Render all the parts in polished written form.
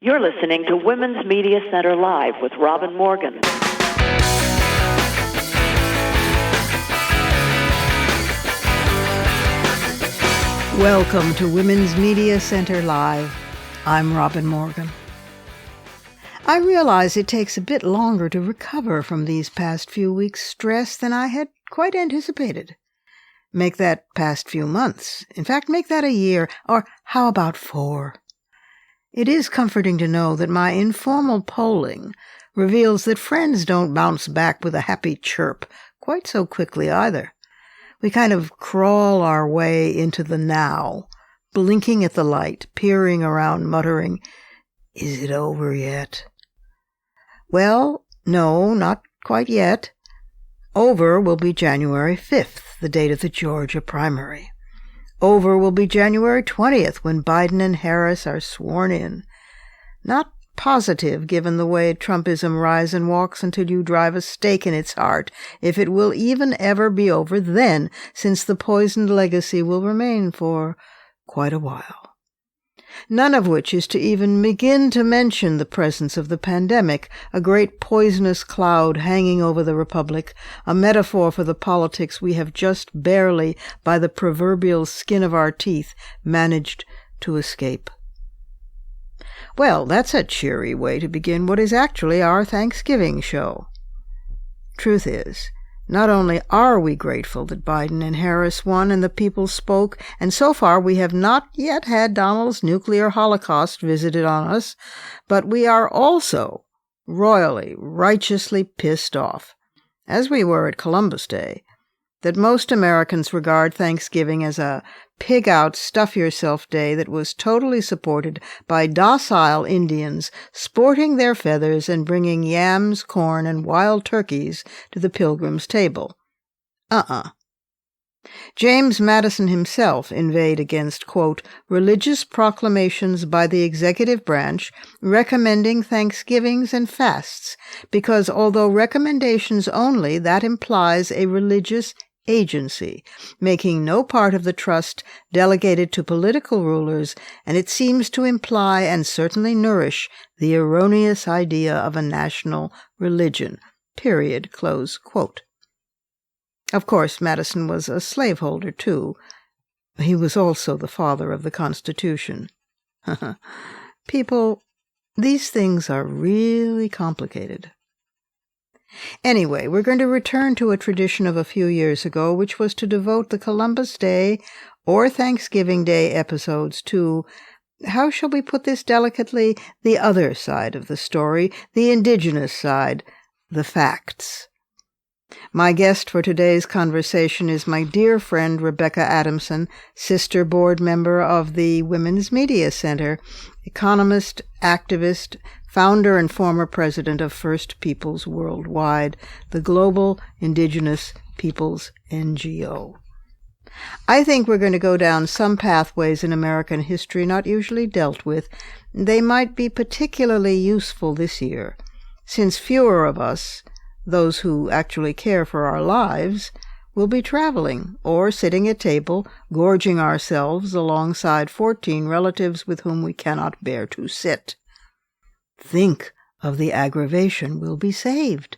You're listening to Women's Media Center Live with Robin Morgan. Welcome to Women's Media Center Live. I'm Robin Morgan. I realize it takes a bit longer to recover from these past few weeks' stress than I had quite anticipated. Make that past few months. In fact, make that a year, or how about 4? It is comforting to know that my informal polling reveals that friends don't bounce back with a happy chirp quite so quickly either. We kind of crawl our way into the now, blinking at the light, peering around, muttering, "Is it over yet?" Well, no, not quite yet. Over will be January 5th, the date of the Georgia primary. Over will be January 20th, when Biden and Harris are sworn in. Not positive, given the way Trumpism rises and walks until you drive a stake in its heart, if it will even ever be over then, since the poisoned legacy will remain for quite a while. None of which is to even begin to mention the presence of the pandemic, a great poisonous cloud hanging over the Republic, a metaphor for the politics we have just barely, by the proverbial skin of our teeth, managed to escape. Well, that's a cheery way to begin what is actually our Thanksgiving show. Truth is, not only are we grateful that Biden and Harris won and the people spoke, and so far we have not yet had Donald's nuclear holocaust visited on us, but we are also royally, righteously pissed off, as we were at Columbus Day, that most Americans regard Thanksgiving as a pig-out, stuff-yourself day that was totally supported by docile Indians sporting their feathers and bringing yams, corn, and wild turkeys to the pilgrims' table. James Madison himself inveighed against, quote, religious proclamations by the executive branch recommending Thanksgivings and fasts, because although recommendations only, that implies a religious agency, making no part of the trust delegated to political rulers, and it seems to imply and certainly nourish the erroneous idea of a national religion, period, close quote. Of course, Madison was a slaveholder, too. He was also the father of the Constitution. People, these things are really complicated. Anyway, we're going to return to a tradition of a few years ago, which was to devote the Columbus Day or Thanksgiving Day episodes to, how shall we put this delicately, the other side of the story, the indigenous side, the facts. My guest for today's conversation is my dear friend Rebecca Adamson, sister board member of the Women's Media Center, economist, activist, founder and former president of First Peoples Worldwide, the global indigenous peoples NGO. I think we're going to go down some pathways in American history not usually dealt with. They might be particularly useful this year, since fewer of us, those who actually care for our lives, will be traveling or sitting at table, gorging ourselves alongside 14 relatives with whom we cannot bear to sit. Think of the aggravation we'll be saved.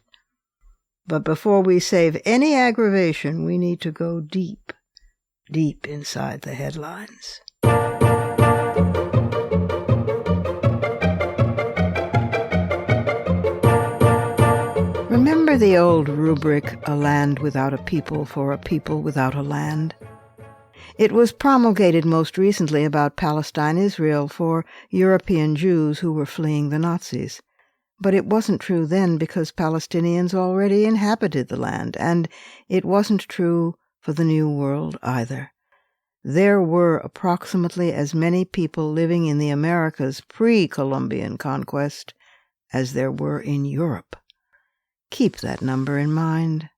But before we save any aggravation, we need to go deep, deep inside the headlines. Remember the old rubric, a land without a people for a people without a land? It was promulgated most recently about Palestine-Israel for European Jews who were fleeing the Nazis. But it wasn't true then because Palestinians already inhabited the land, and it wasn't true for the New World either. There were approximately as many people living in the Americas pre-Columbian conquest as there were in Europe. Keep that number in mind.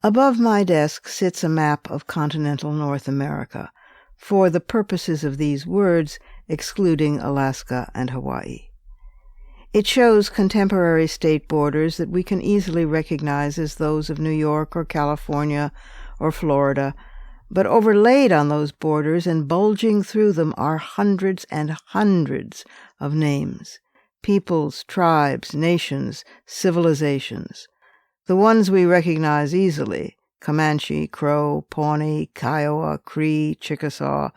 Above my desk sits a map of continental North America, for the purposes of these words, excluding Alaska and Hawaii. It shows contemporary state borders that we can easily recognize as those of New York or California or Florida, But overlaid on those borders and bulging through them are hundreds and hundreds of names, peoples, tribes, nations, civilizations. The ones we recognize easily, Comanche, Crow, Pawnee, Kiowa, Cree, Chickasaw,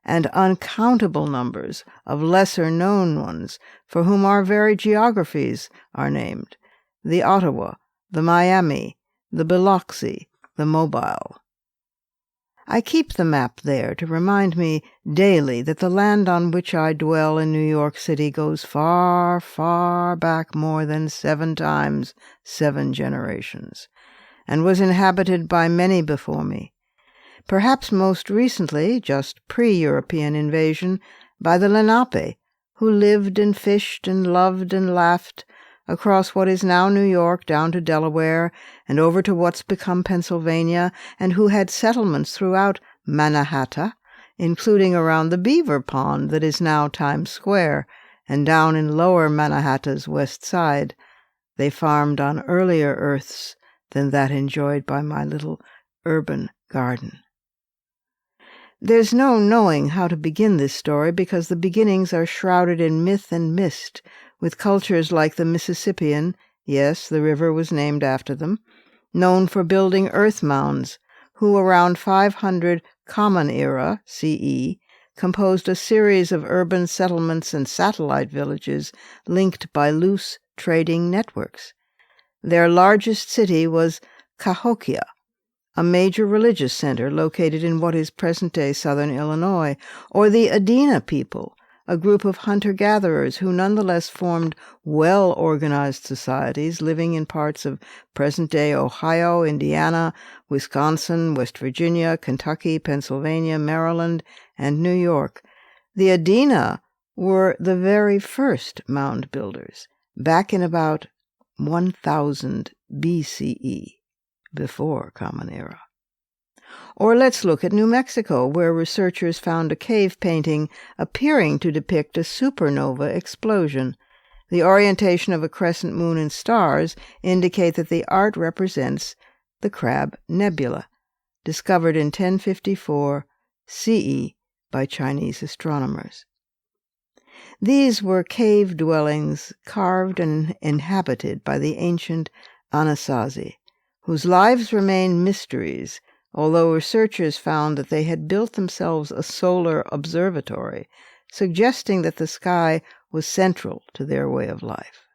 and uncountable numbers of lesser-known ones for whom our very geographies are named, the Ottawa, the Miami, the Biloxi, the Mobile. I keep the map there to remind me daily that the land on which I dwell in New York City goes far, far back, more than 7 times 7 generations, and was inhabited by many before me. Perhaps most recently, just pre-European invasion, by the Lenape, who lived and fished and loved and laughed across what is now New York down to Delaware and over to what's become Pennsylvania, and who had settlements throughout Mannahatta, including around the beaver pond that is now Times Square, and down in lower Mannahatta's west side. They farmed on earlier earths than that enjoyed by my little urban garden. There's no knowing how to begin this story because the beginnings are shrouded in myth and mist, with cultures like the Mississippian, yes, the river was named after them, known for building earth mounds, who around 500 Common Era, CE, composed a series of urban settlements and satellite villages linked by loose trading networks. Their largest city was Cahokia, a major religious center located in what is present-day southern Illinois, or the Adena people, a group of hunter-gatherers who nonetheless formed well-organized societies living in parts of present-day Ohio, Indiana, Wisconsin, West Virginia, Kentucky, Pennsylvania, Maryland, and New York. The Adena were the very first mound builders, back in about 1000 BCE, before Common Era. Or let's look at New Mexico, where researchers found a cave painting appearing to depict a supernova explosion. The orientation of a crescent moon and stars indicate that the art represents the Crab Nebula, discovered in 1054 CE by Chinese astronomers. These were cave dwellings carved and inhabited by the ancient Anasazi, whose lives remain mysteries, although researchers found that they had built themselves a solar observatory, suggesting that the sky was central to their way of life.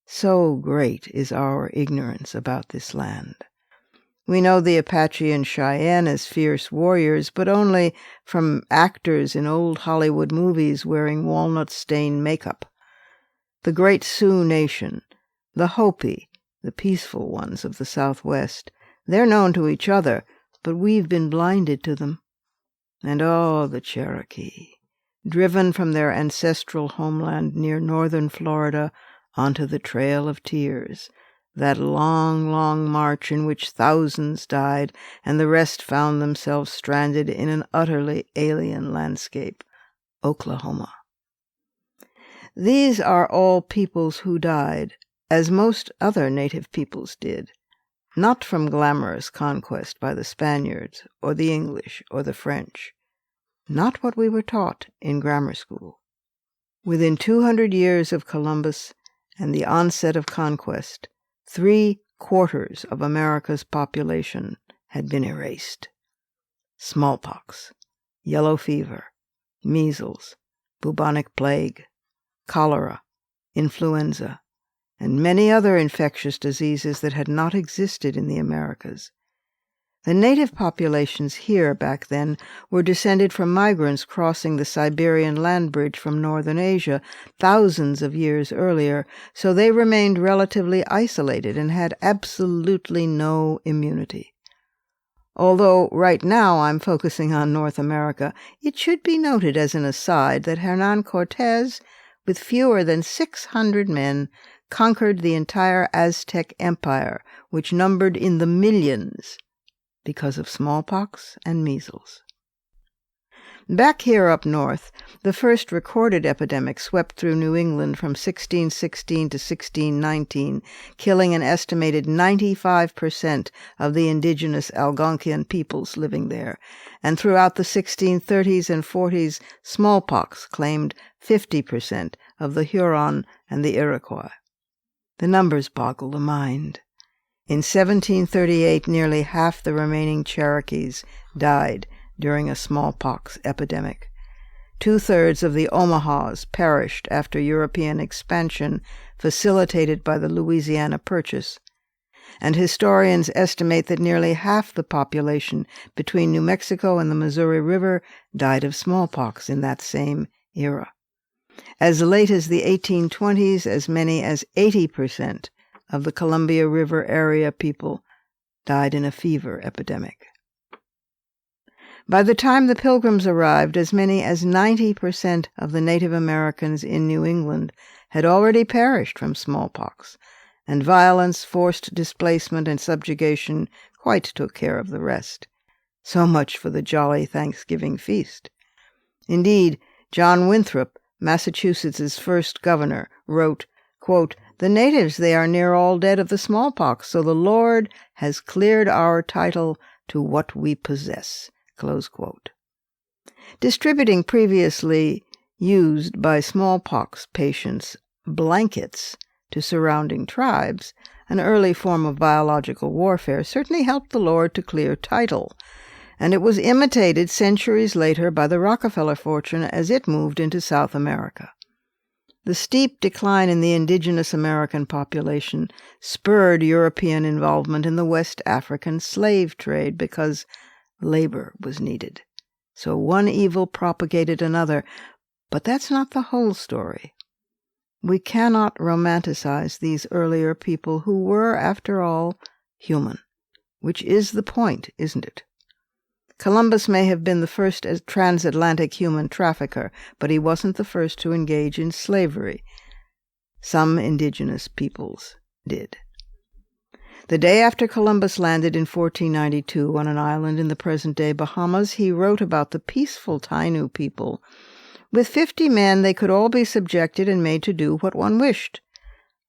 So great is our ignorance about this land. We know the Apache and Cheyenne as fierce warriors, but only from actors in old Hollywood movies wearing walnut-stained makeup. The Great Sioux Nation, the Hopi, the peaceful ones of the Southwest, they're known to each other, but we've been blinded to them. And the Cherokee, driven from their ancestral homeland near northern Florida onto the Trail of Tears, that long, long march in which thousands died and the rest found themselves stranded in an utterly alien landscape, Oklahoma. These are all peoples who died, as most other native peoples did, not from glamorous conquest by the Spaniards or the English or the French, not what we were taught in grammar school. Within 200 years of Columbus and the onset of conquest, 3/4 of America's population had been erased. Smallpox, yellow fever, measles, bubonic plague, cholera, influenza, and many other infectious diseases that had not existed in the Americas. The native populations here back then were descended from migrants crossing the Siberian land bridge from northern Asia thousands of years earlier, so they remained relatively isolated and had absolutely no immunity. Although right now I'm focusing on North America, it should be noted as an aside that Hernán Cortés, with fewer than 600 men, conquered the entire Aztec Empire, which numbered in the millions, because of smallpox and measles. Back here up north, the first recorded epidemic swept through New England from 1616 to 1619, killing an estimated 95% of the indigenous Algonquian peoples living there, and throughout the 1630s and 40s, smallpox claimed 50% of the Huron and the Iroquois. The numbers boggle the mind. In 1738, nearly half the remaining Cherokees died during a smallpox epidemic. 2/3 of the Omahas perished after European expansion facilitated by the Louisiana Purchase, and historians estimate that nearly half the population between New Mexico and the Missouri River died of smallpox in that same era. As late as the 1820s, as many as 80% of the Columbia River area people died in a fever epidemic. By the time the Pilgrims arrived, as many as 90% of the Native Americans in New England had already perished from smallpox, and violence, forced displacement, and subjugation quite took care of the rest. So much for the jolly Thanksgiving feast. Indeed, John Winthrop, Massachusetts's first governor, wrote, quote, "The natives, they are near all dead of the smallpox, so the Lord has cleared our title to what we possess." Close quote. Distributing previously used by smallpox patients blankets to surrounding tribes, an early form of biological warfare, certainly helped the Lord to clear title, and it was imitated centuries later by the Rockefeller fortune as it moved into South America. The steep decline in the indigenous American population spurred European involvement in the West African slave trade because labor was needed. So one evil propagated another, but that's not the whole story. We cannot romanticize these earlier people who were, after all, human, which is the point, isn't it? Columbus may have been the first transatlantic human trafficker, but he wasn't the first to engage in slavery. Some indigenous peoples did. The day after Columbus landed in 1492 on an island in the present-day Bahamas, he wrote about the peaceful Taino people. With 50 men, they could all be subjected and made to do what one wished.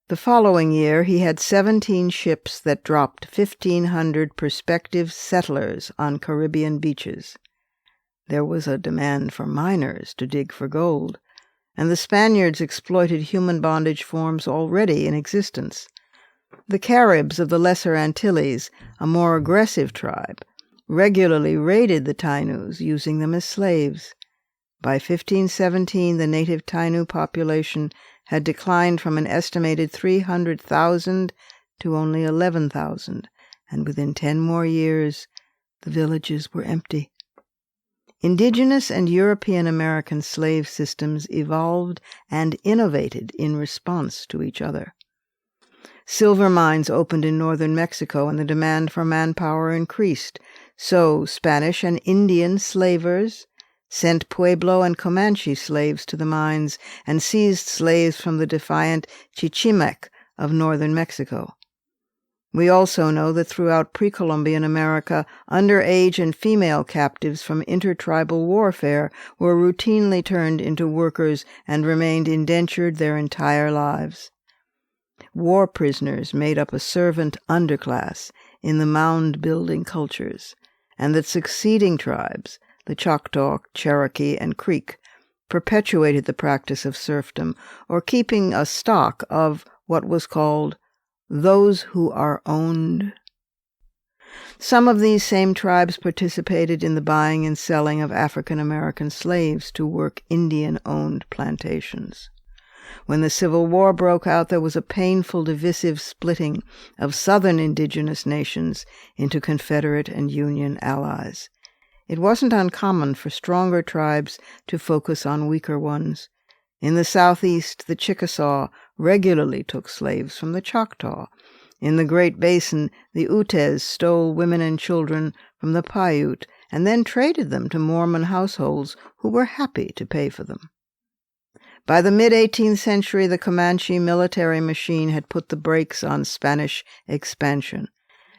The following year, he had 17 ships that dropped 1,500 prospective settlers on Caribbean beaches. There was a demand for miners to dig for gold, and the Spaniards exploited human bondage forms already in existence. The Caribs of the Lesser Antilles, a more aggressive tribe, regularly raided the Tainus, using them as slaves. By 1517, the native Taino population had declined from an estimated 300,000 to only 11,000, and within 10 more years, the villages were empty. Indigenous and European American slave systems evolved and innovated in response to each other. Silver mines opened in northern Mexico, and the demand for manpower increased. So Spanish and Indian slavers sent Pueblo and Comanche slaves to the mines and seized slaves from the defiant Chichimec of northern Mexico. We also know that throughout pre-Columbian America, underage and female captives from intertribal warfare were routinely turned into workers and remained indentured their entire lives. War prisoners made up a servant underclass in the mound-building cultures, and that succeeding tribes, the Choctaw, Cherokee, and Creek, perpetuated the practice of serfdom, or keeping a stock of what was called those who are owned. Some of these same tribes participated in the buying and selling of African American slaves to work Indian-owned plantations. When the Civil War broke out, there was a painful divisive splitting of Southern indigenous nations into Confederate and Union allies. It wasn't uncommon for stronger tribes to focus on weaker ones. In the Southeast, the Chickasaw regularly took slaves from the Choctaw. In the Great Basin, the Utes stole women and children from the Paiute and then traded them to Mormon households who were happy to pay for them. By the mid-18th century, the Comanche military machine had put the brakes on Spanish expansion,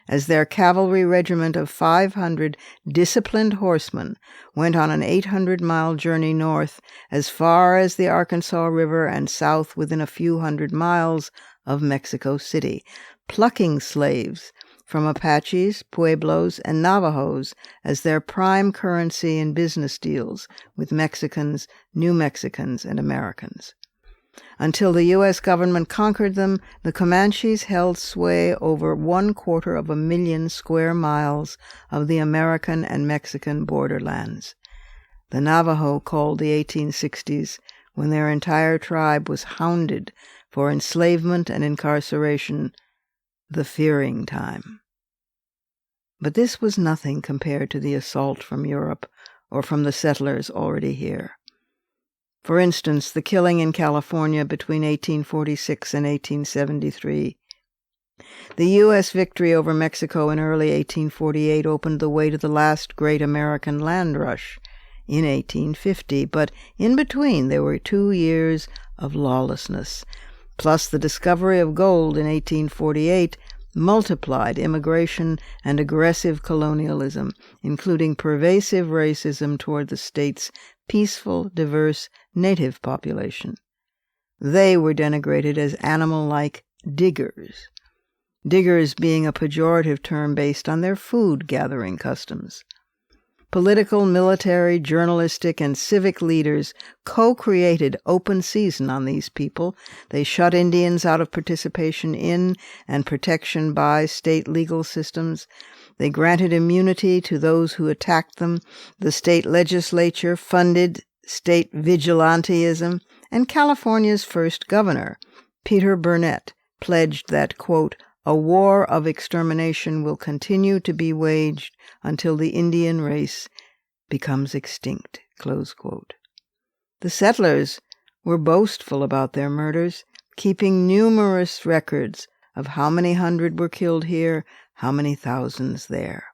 as their cavalry regiment of 500 disciplined horsemen went on an 800-mile journey north as far as the Arkansas River and south within a few hundred miles of Mexico City, plucking slaves from Apaches, Pueblos, and Navajos as their prime currency in business deals with Mexicans, New Mexicans, and Americans. Until the U.S. government conquered them, the Comanches held sway over 250,000 square miles of the American and Mexican borderlands. The Navajo called the 1860s, when their entire tribe was hounded for enslavement and incarceration, the fearing time. But this was nothing compared to the assault from Europe or from the settlers already here. For instance, the killing in California between 1846 and 1873. The U.S. victory over Mexico in early 1848 opened the way to the last great American land rush in 1850, but in between there were 2 years of lawlessness, plus the discovery of gold in 1848 multiplied immigration and aggressive colonialism, including pervasive racism toward the state's peaceful, diverse native population. They were denigrated as animal-like diggers, diggers being a pejorative term based on their food-gathering customs. Political, military, journalistic, and civic leaders co-created open season on these people. They shut Indians out of participation in and protection by state legal systems. They granted immunity to those who attacked them. The state legislature funded state vigilantism, and California's first governor, Peter Burnett, pledged that, quote, "A war of extermination will continue to be waged until the Indian race becomes extinct," close quote. The settlers were boastful about their murders, keeping numerous records of how many hundred were killed here, how many thousands there.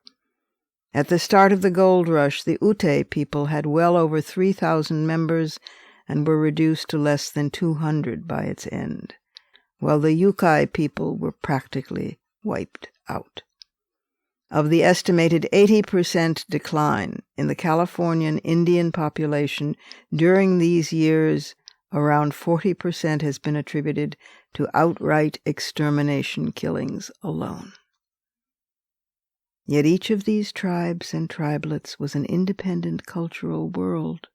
At the start of the gold rush, the Ute people had well over 3,000 members and were reduced to less than 200 by its end, while the Yukai people were practically wiped out. Of the estimated 80% decline in the Californian Indian population during these years, around 40% has been attributed to outright extermination killings alone. Yet each of these tribes and tribelets was an independent cultural world.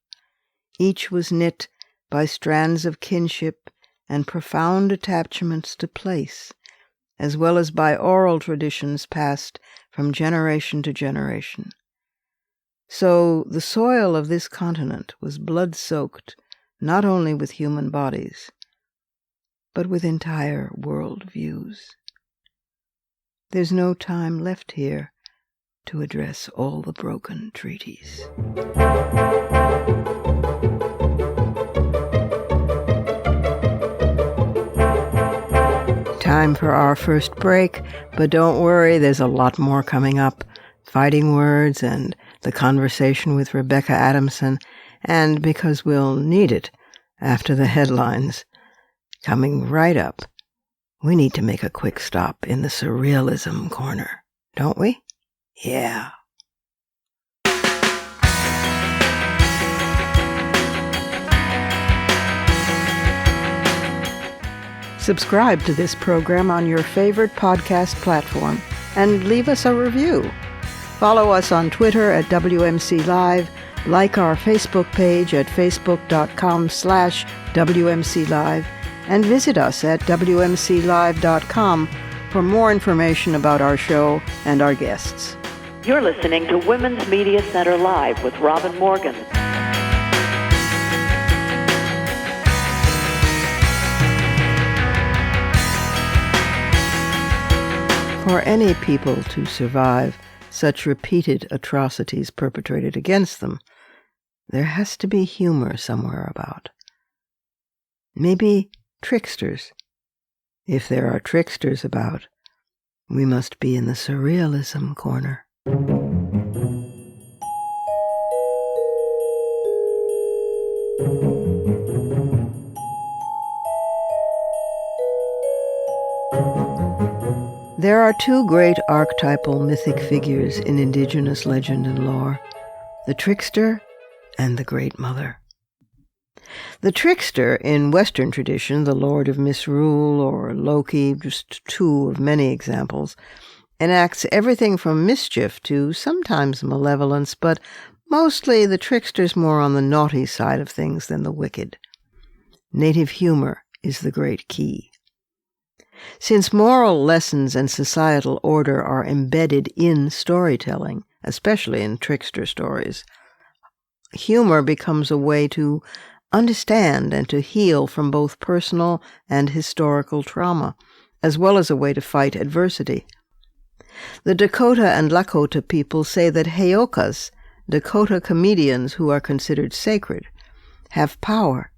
Each was knit by strands of kinship and profound attachments to place, as well as by oral traditions passed from generation to generation. So the soil of this continent was blood-soaked not only with human bodies, but with entire world views. There's no time left here to address all the broken treaties. Time for our first break, but don't worry, there's a lot more coming up. Fighting words and the conversation with Rebecca Adamson, and because we'll need it after the headlines. Coming right up, we need to make a quick stop in the surrealism corner, don't we? Yeah. Subscribe to this program on your favorite podcast platform and leave us a review. Follow us on Twitter at WMC Live, like our Facebook page at facebook.com/WMC Live, and visit us at WMCLive.com for more information about our show and our guests. You're listening to Women's Media Center Live with Robin Morgan. For any people to survive such repeated atrocities perpetrated against them, there has to be humor somewhere about. Maybe tricksters. If there are tricksters about, we must be in the surrealism corner. There are two great archetypal mythic figures in Indigenous legend and lore, the trickster and the Great Mother. The trickster, in Western tradition, the Lord of Misrule or Loki, just two of many examples, enacts everything from mischief to sometimes malevolence, but mostly the trickster's more on the naughty side of things than the wicked. Native humor is the great key. Since moral lessons and societal order are embedded in storytelling, especially in trickster stories, humor becomes a way to understand and to heal from both personal and historical trauma, as well as a way to fight adversity. The Dakota and Lakota people say that Heyokas, Dakota comedians who are considered sacred, have power,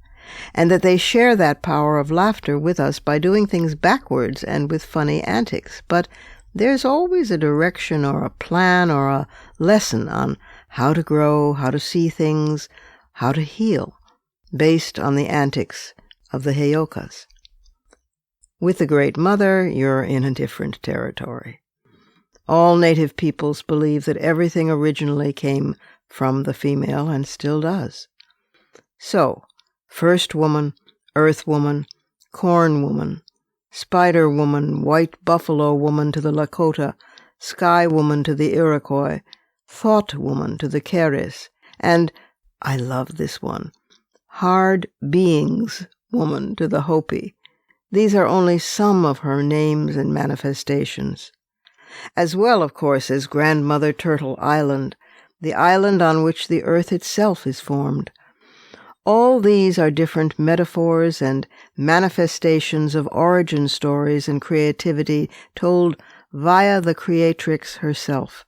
and that they share that power of laughter with us by doing things backwards and with funny antics. But there's always a direction or a plan or a lesson on how to grow, how to see things, how to heal, based on the antics of the Heyokas. With the Great Mother, you're in a different territory. All Native peoples believe that everything originally came from the female and still does. So, First Woman, Earth Woman, Corn Woman, Spider Woman, White Buffalo Woman to the Lakota, Sky Woman to the Iroquois, Thought Woman to the Keres, and, I love this one, Hard Beings Woman to the Hopi. These are only some of her names and manifestations. As well, of course, as Grandmother Turtle Island, the island on which the earth itself is formed. All these are different metaphors and manifestations of origin stories and creativity told via the creatrix herself.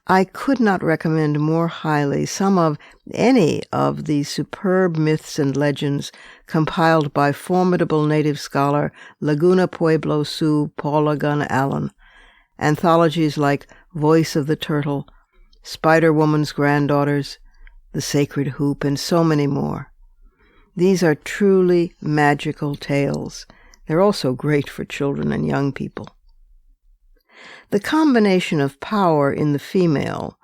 I could not recommend more highly some of any of the superb myths and legends compiled by formidable Native scholar Laguna Pueblo Sioux Paula Gunn Allen. Anthologies like Voice of the Turtle, Spider-Woman's Granddaughters, The Sacred Hoop, and so many more. These are truly magical tales. They're also great for children and young people. The combination of power in the female,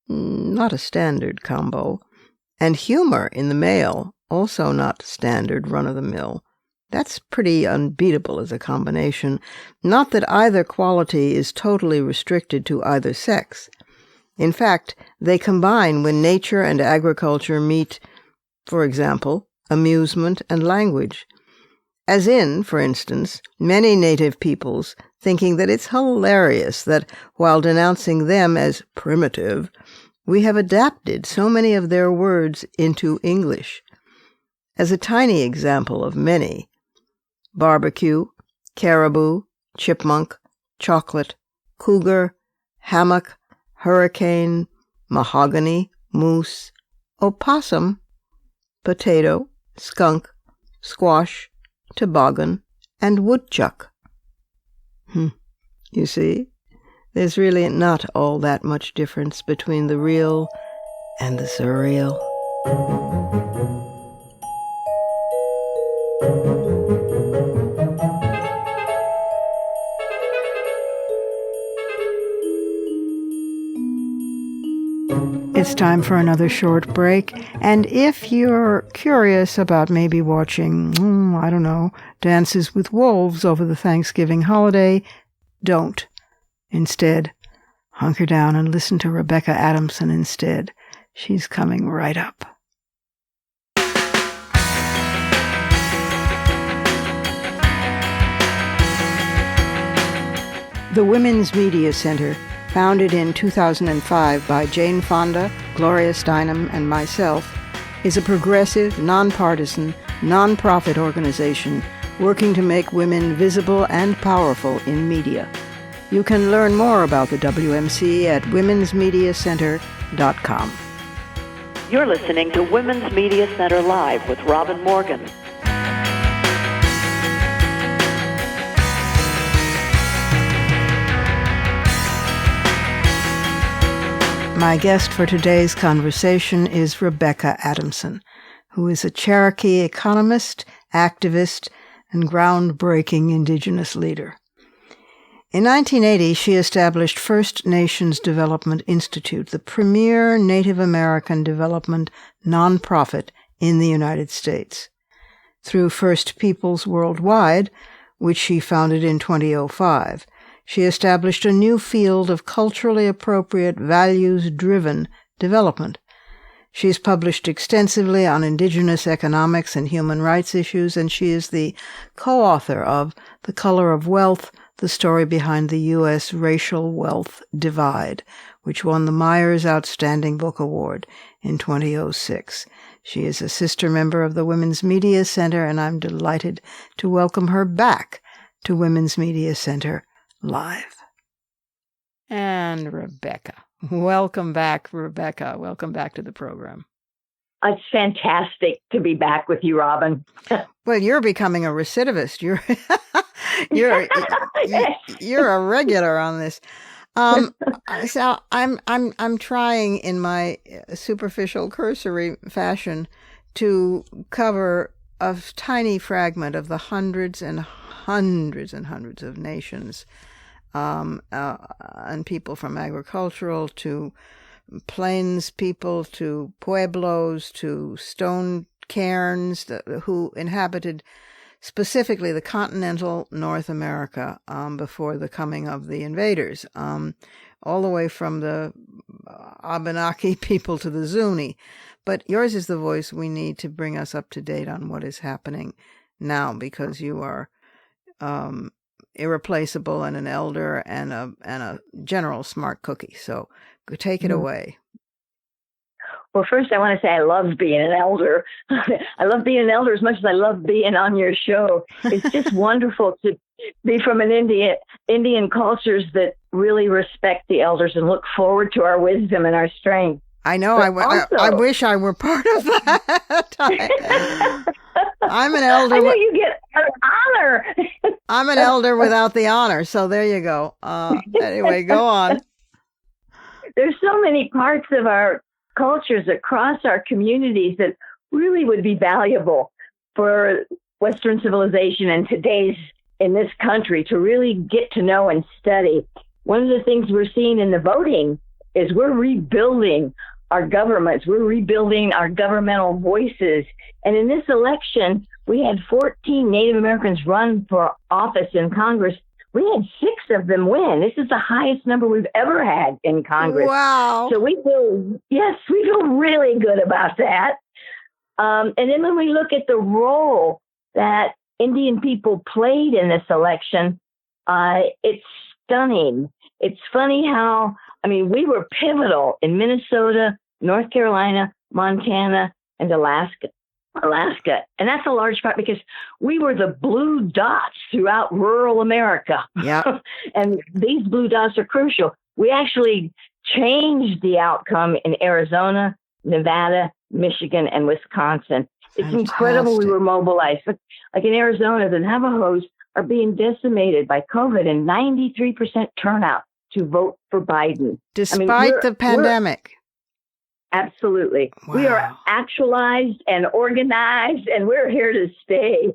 not a standard combo, and humor in the male, also not standard run-of-the-mill, that's pretty unbeatable as a combination. Not that either quality is totally restricted to either sex. In fact, they combine when nature and agriculture meet, for example, amusement and language. As in, for instance, many Native peoples thinking that it's hilarious that, while denouncing them as primitive, we have adapted so many of their words into English. As a tiny example of many, barbecue, caribou, chipmunk, chocolate, cougar, hammock, hurricane, mahogany, moose, opossum, potato, skunk, squash, toboggan, and woodchuck. You see, there's really not all that much difference between the real and the surreal. It's time for another short break, and if you're curious about maybe watching, Dances with Wolves over the Thanksgiving holiday, don't. Instead, hunker down and listen to Rebecca Adamson instead. She's coming right up. The Women's Media Center, founded in 2005 by Jane Fonda, Gloria Steinem, and myself, is a progressive, nonpartisan, nonprofit organization working to make women visible and powerful in media. You can learn more about the WMC at womensmediacenter.com. You're listening to Women's Media Center Live with Robin Morgan. My guest for today's conversation is Rebecca Adamson, who is a Cherokee economist, activist, and groundbreaking Indigenous leader. In 1980, she established First Nations Development Institute, the premier Native American development nonprofit in the United States. Through First Peoples Worldwide, which she founded in 2005, she established a new field of culturally appropriate, values-driven development. She's published extensively on Indigenous economics and human rights issues, and she is the co-author of The Color of Wealth, the story behind the U.S. racial wealth divide, which won the Myers Outstanding Book Award in 2006. She is a sister member of the Women's Media Center, and I'm delighted to welcome her back to Women's Media Center Live. And Rebecca. Welcome back, Rebecca. Welcome back to the program. It's fantastic to be back with you, Robin. Well, you're becoming a recidivist. You're a regular on this. So I'm trying in my superficial cursory fashion to cover a tiny fragment of the hundreds and hundreds and hundreds of nations and people, from agricultural to plains people to pueblos to stone cairns who inhabited specifically the continental North America before the coming of the invaders, all the way from the Abenaki people to the Zuni. But yours is the voice we need to bring us up to date on what is happening now, because you are irreplaceable and an elder and a general smart cookie. So take it away. Well, first I want to say I love being an elder. I love being an elder as much as I love being on your show. It's just wonderful to be from an Indian cultures that really respect the elders and look forward to our wisdom and our strength. I know. I wish I were part of that. I'm an elder. I know you get an honor. I'm an elder without the honor. So there you go. Anyway, go on. There's so many parts of our cultures across our communities that really would be valuable for Western civilization and in this country to really get to know and study. One of the things we're seeing in the voting is we're rebuilding our governments. We're rebuilding our governmental voices. And in this election, we had 14 Native Americans run for office in Congress. We had 6 of them win. This is the highest number we've ever had in Congress. Wow. So we feel really good about that. And then when we look at the role that Indian people played in this election, it's stunning. It's funny how, we were pivotal in Minnesota, North Carolina, Montana, and Alaska. And that's a large part because we were the blue dots throughout rural America. Yeah. And these blue dots are crucial. We actually changed the outcome in Arizona, Nevada, Michigan, and Wisconsin. It's Fantastic. incredible we were mobilized. Like in Arizona, the Navajos are being decimated by COVID and 93% turnout to vote for Biden. Despite the pandemic. Absolutely. Wow. We are actualized and organized, and we're here to stay.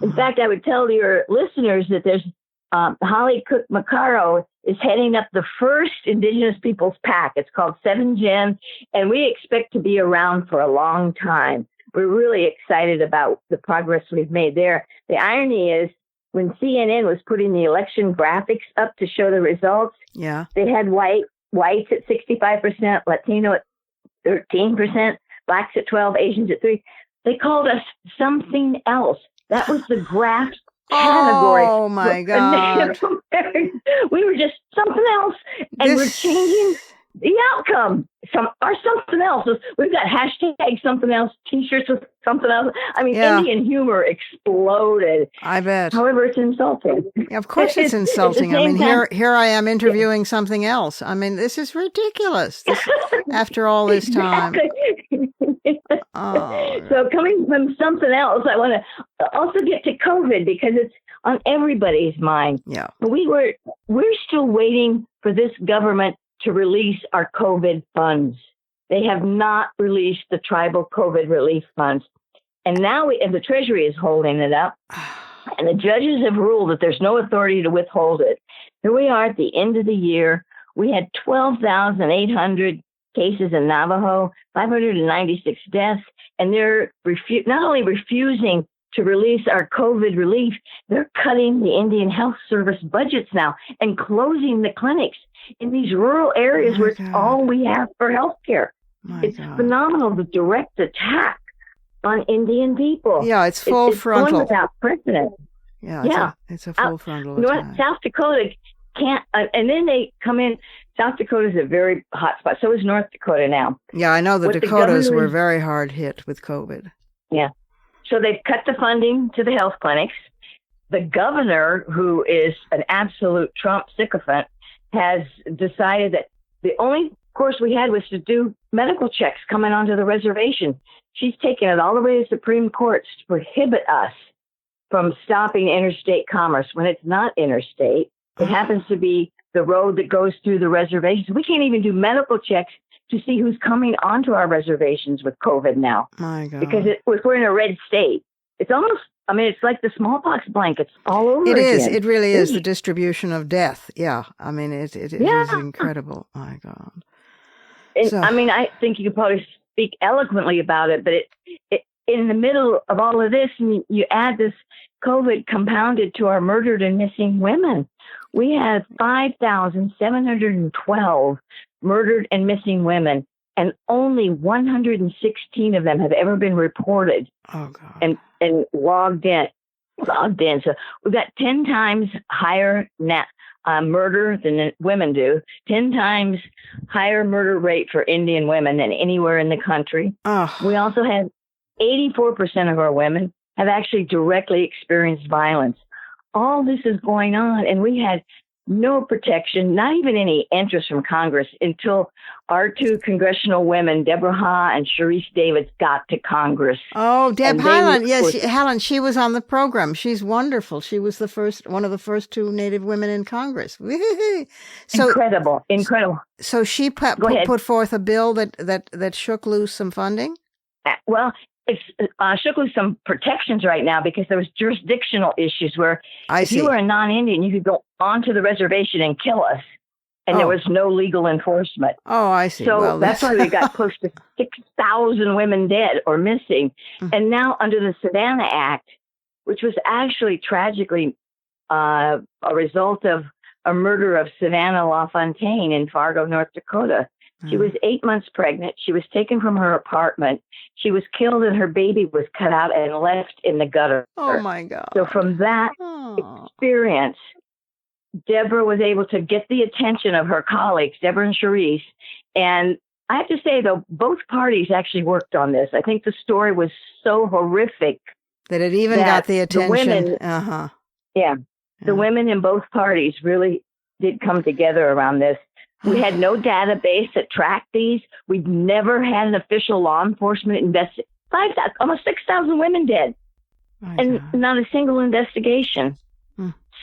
In fact, I would tell your listeners that there's Holly Cook Macaro is heading up the first Indigenous Peoples PAC. It's called 7Gen, and we expect to be around for a long time. We're really excited about the progress we've made there. The irony is, when CNN was putting the election graphics up to show the results, they had whites at 65%, Latino at 13%, blacks at 12%, Asians at 3%. They called us something else. That was the graph category. Oh my God. We were just something else, and we're changing the outcome. Something else. We've got hashtag something else, t-shirts with something else. Indian humor exploded. I bet. However, it's insulting. Of course it's insulting. Here I am interviewing something else. This is ridiculous. After all this time. So coming from something else, I want to also get to COVID because it's on everybody's mind. Yeah. We're still waiting for this government to release our COVID funds. They have not released the tribal COVID relief funds. And now and the Treasury is holding it up. And the judges have ruled that there's no authority to withhold it. Here we are at the end of the year. We had 12,800 cases in Navajo, 596 deaths, and they're not only refusing to release our COVID relief, they're cutting the Indian Health Service budgets now and closing the clinics in these rural areas where it's all we have for healthcare. It's phenomenal, the direct attack on Indian people. Yeah, it's full frontal. Going without precedent. Yeah, it's a full frontal attack. South Dakota can't, and then they come in. South Dakota is a very hot spot. So is North Dakota now. Yeah, I know the Dakotas were very hard hit with COVID. Yeah. So they've cut the funding to the health clinics. The governor, who is an absolute Trump sycophant, has decided that the only course we had was to do medical checks coming onto the reservation. She's taken it all the way to the Supreme Court to prohibit us from stopping interstate commerce when it's not interstate. It happens to be the road that goes through the reservations. We can't even do medical checks to see who's coming onto our reservations with COVID now. My God. Because if we're in a red state, it's almost, it's like the smallpox blankets all over It again. is. It really is the distribution of death. Yeah. It is incredible. My God. And I think you could probably speak eloquently about it, but it in the middle of all of this, and you add this COVID compounded to our murdered and missing women. We have 5,712 murdered and missing women, and only 116 of them have ever been reported and logged in. So we've got 10 times higher murder than women do, 10 times higher murder rate for Indian women than anywhere in the country. We also have 84% of our women have actually directly experienced violence. All this is going on, and we had no protection, not even any interest from Congress until our two congressional women, Deborah Ha and Sharice Davids, got to Congress. Oh, Deb Haaland. Yes, Helen, she was on the program. She's wonderful. She was one of the first two Native women in Congress. So, incredible. So she put forth a bill that shook loose some funding? Well, it's shook loose some protections right now because there was jurisdictional issues where if you were a non-Indian, you could go onto the reservation and kill us, and there was no legal enforcement. Oh, I see. So that's why we got close to 6,000 women dead or missing. And now under the Savannah Act, which was actually tragically a result of a murder of Savannah LaFontaine in Fargo, North Dakota. She was 8 months pregnant. She was taken from her apartment. She was killed and her baby was cut out and left in the gutter. Oh, my God. So from that experience, Deborah was able to get the attention of her colleagues, Deborah and Sharice. And I have to say, though, both parties actually worked on this. I think the story was so horrific that it even got the attention. The women in both parties really did come together around this. We had no database that tracked these. We'd never had an official law enforcement investigation. Almost 6,000 women dead, not a single investigation.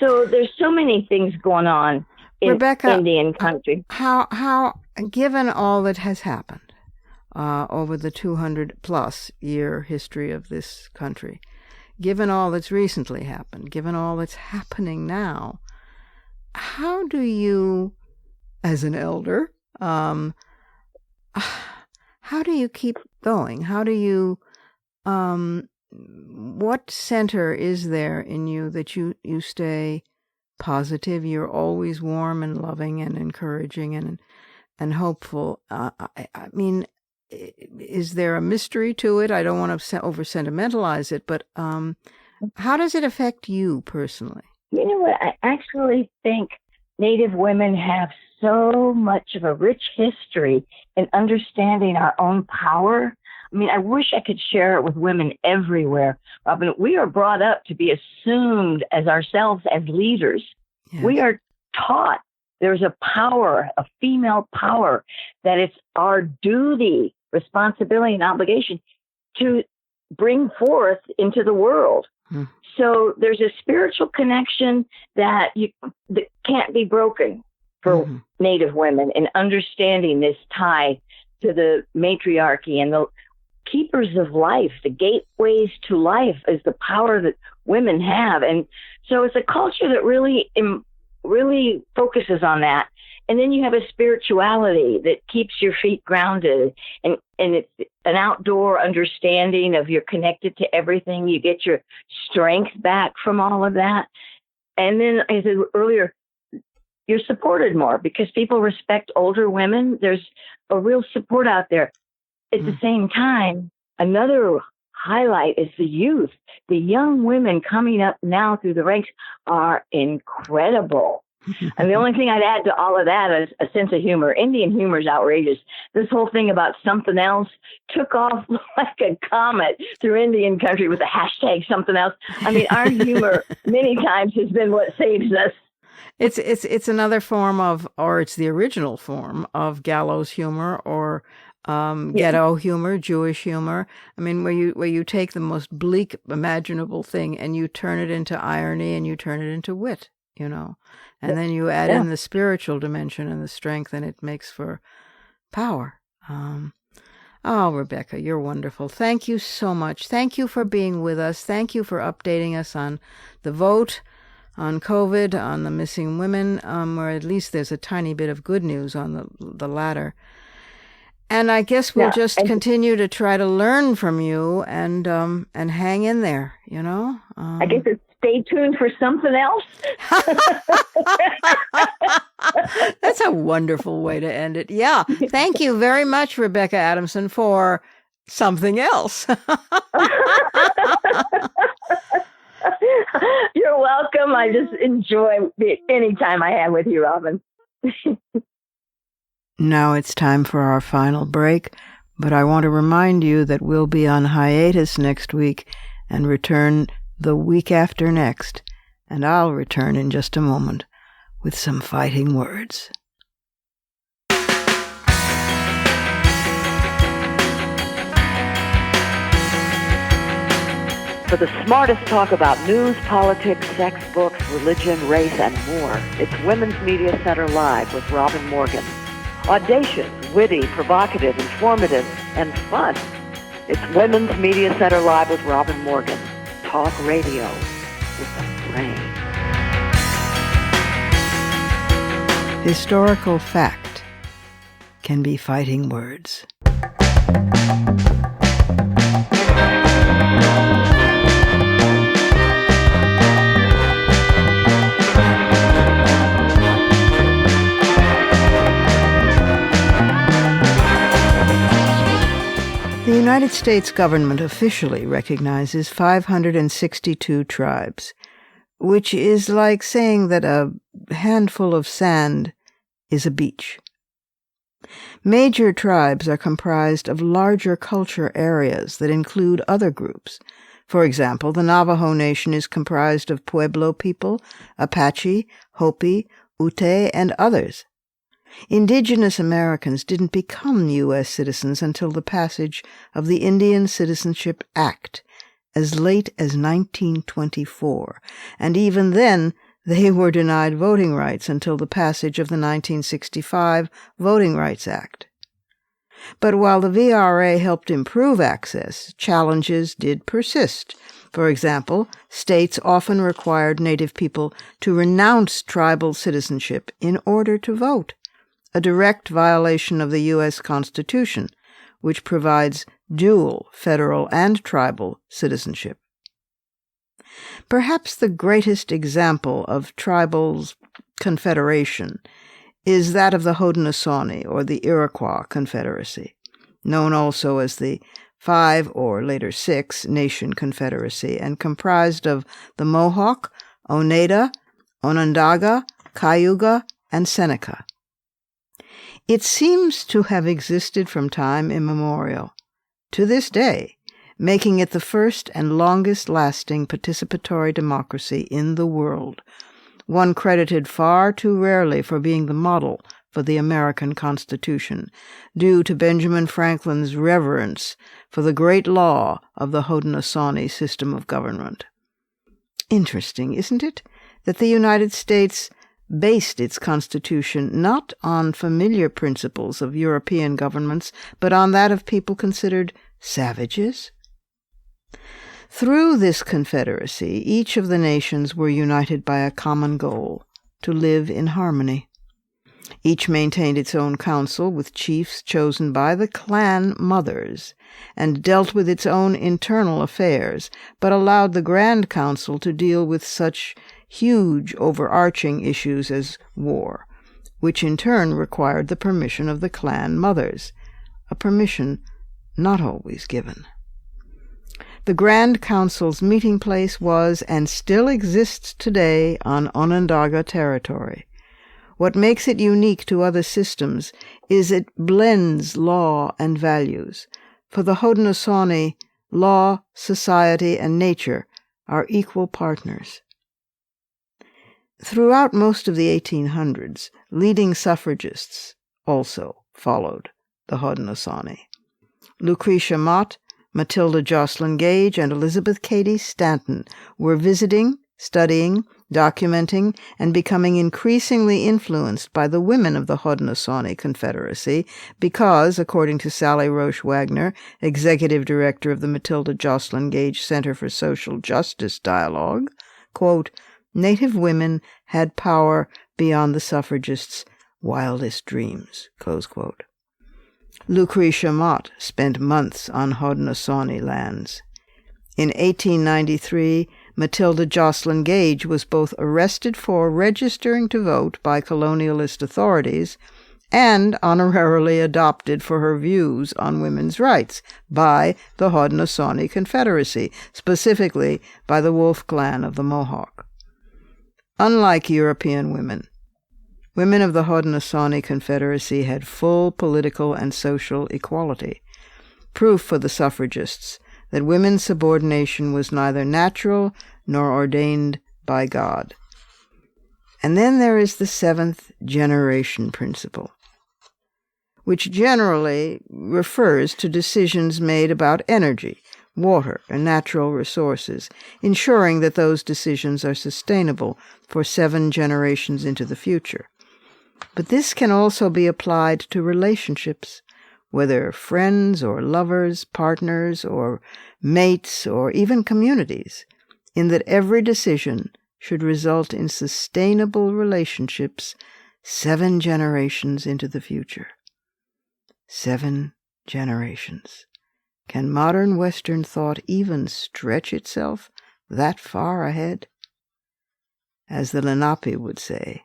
So there's so many things going on in Rebecca, Indian country. How, given all that has happened over the 200-plus year history of this country, given all that's recently happened, given all that's happening now, how do you, as an elder, how do you keep going? How do you, what center is there in you that you stay positive? You're always warm and loving and encouraging and hopeful. I mean, is there a mystery to it? I don't want to over-sentimentalize it, but how does it affect you personally? You know what? I actually think Native women have so much of a rich history in understanding our own power. I mean, I wish I could share it with women everywhere, Robin. We are brought up to be assumed as ourselves as leaders. Yes. We are taught there's a power, a female power, that it's our duty, responsibility, and obligation to bring forth into the world. So there's a spiritual connection that can't be broken for Native women in understanding this tie to the matriarchy and the keepers of life. The gateways to life is the power that women have. And so it's a culture that really really focuses on that. And then you have a spirituality that keeps your feet grounded, and it's an outdoor understanding of you're connected to everything. You get your strength back from all of that. And then, as I said earlier, you're supported more because people respect older women. There's a real support out there. At the same time, another highlight is the youth. The young women coming up now through the ranks are incredible. And the only thing I'd add to all of that is a sense of humor. Indian humor is outrageous. This whole thing about something else took off like a comet through Indian country with the hashtag something else. I mean, our humor many times has been what saves us. It's another form of, or it's the original form of gallows humor or ghetto humor, Jewish humor. I mean, where you take the most bleak imaginable thing and you turn it into irony and you turn it into wit, and then you add in the spiritual dimension and the strength, and it makes for power. Rebecca, you're wonderful. Thank you so much. Thank you for being with us. Thank you for updating us on the vote, on COVID, on the missing women, or at least there's a tiny bit of good news on the latter. And I guess we'll just continue to try to learn from you and hang in there, I guess it's stay tuned for something else. That's a wonderful way to end it. Yeah. Thank you very much, Rebecca Adamson, for something else. You're welcome. I just enjoy any time I have with you, Robin. Now it's time for our final break, but I want to remind you that we'll be on hiatus next week and return the week after next, and I'll return in just a moment with some fighting words. For the smartest talk about news, politics, sex, books, religion, race, and more, it's Women's Media Center Live with Robin Morgan. Audacious, witty, provocative, informative, and fun. It's Women's Media Center Live with Robin Morgan. Talk radio with a brain. Historical fact can be fighting words. The United States government officially recognizes 562 tribes, which is like saying that a handful of sand is a beach. Major tribes are comprised of larger culture areas that include other groups. For example, the Navajo Nation is comprised of Pueblo people, Apache, Hopi, Ute, and others. Indigenous Americans didn't become U.S. citizens until the passage of the Indian Citizenship Act, as late as 1924, and even then they were denied voting rights until the passage of the 1965 Voting Rights Act. But while the VRA helped improve access, challenges did persist. For example, states often required Native people to renounce tribal citizenship in order to vote, a direct violation of the U.S. Constitution, which provides dual federal and tribal citizenship. Perhaps the greatest example of tribal confederation is that of the Haudenosaunee, or the Iroquois Confederacy, known also as the 5 or later 6 Nation Confederacy, and comprised of the Mohawk, Oneida, Onondaga, Cayuga, and Seneca. It seems to have existed from time immemorial, to this day, making it the first and longest-lasting participatory democracy in the world, one credited far too rarely for being the model for the American Constitution, due to Benjamin Franklin's reverence for the great law of the Haudenosaunee system of government. Interesting, isn't it, that the United States based its constitution not on familiar principles of European governments, but on that of people considered savages? Through this confederacy, each of the nations were united by a common goal, to live in harmony. Each maintained its own council with chiefs chosen by the clan mothers, and dealt with its own internal affairs, but allowed the Grand Council to deal with such huge overarching issues as war, which in turn required the permission of the clan mothers, a permission not always given. The Grand Council's meeting place was and still exists today on Onondaga territory. What makes it unique to other systems is it blends law and values. For the Haudenosaunee, law, society, and nature are equal partners. Throughout most of the 1800s, leading suffragists also followed the Haudenosaunee. Lucretia Mott, Matilda Jocelyn Gage, and Elizabeth Cady Stanton were visiting, studying, documenting, and becoming increasingly influenced by the women of the Haudenosaunee Confederacy because, according to Sally Roche Wagner, executive director of the Matilda Jocelyn Gage Center for Social Justice Dialogue, quote, Native women had power beyond the suffragists' wildest dreams, close quote. Lucretia Mott spent months on Haudenosaunee lands. In 1893, Matilda Jocelyn Gage was both arrested for registering to vote by colonialist authorities and honorarily adopted for her views on women's rights by the Haudenosaunee Confederacy, specifically by the Wolf Clan of the Mohawk. Unlike European women, women of the Haudenosaunee Confederacy had full political and social equality, proof for the suffragists that women's subordination was neither natural nor ordained by God. And then there is the seventh generation principle, which generally refers to decisions made about energy, water, and natural resources, ensuring that those decisions are sustainable for 7 generations into the future. But this can also be applied to relationships, whether friends or lovers, partners or mates or even communities, in that every decision should result in sustainable relationships 7 generations into the future. 7 generations. Can modern Western thought even stretch itself that far ahead? As the Lenape would say,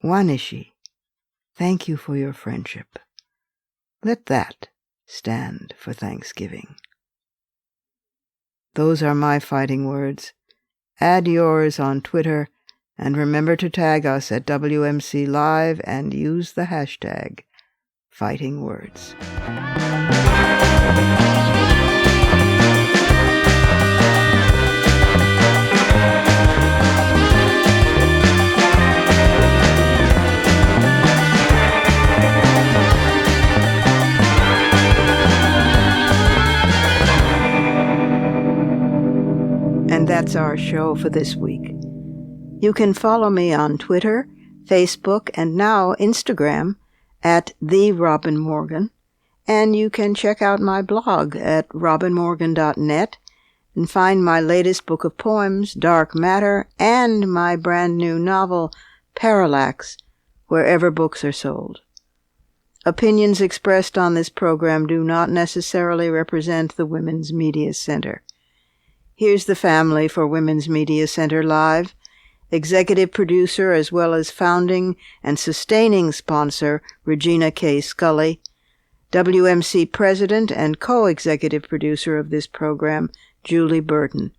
Wanishi, thank you for your friendship. Let that stand for Thanksgiving. Those are my fighting words. Add yours on Twitter, and remember to tag us at WMC Live and use the hashtag #FightingWords. And that's our show for this week. You can follow me on Twitter, Facebook, and now Instagram at @TheRobinMorgan, and you can check out my blog at robinmorgan.net and find my latest book of poems, Dark Matter, and my brand new novel, Parallax, wherever books are sold. Opinions expressed on this program do not necessarily represent the Women's Media Center. Here's the family for Women's Media Center Live. Executive producer as well as founding and sustaining sponsor, Regina K. Scully. WMC president and co-executive producer of this program, Julie Burton.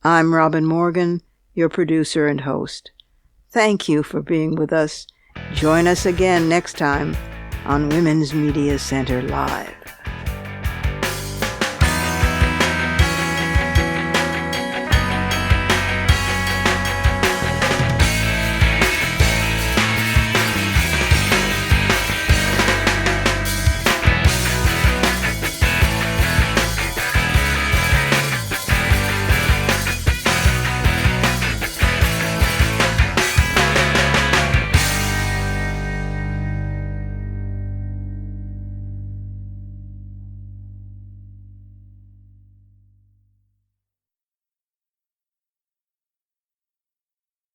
I'm Robin Morgan, your producer and host. Thank you for being with us. Join us again next time on Women's Media Center Live.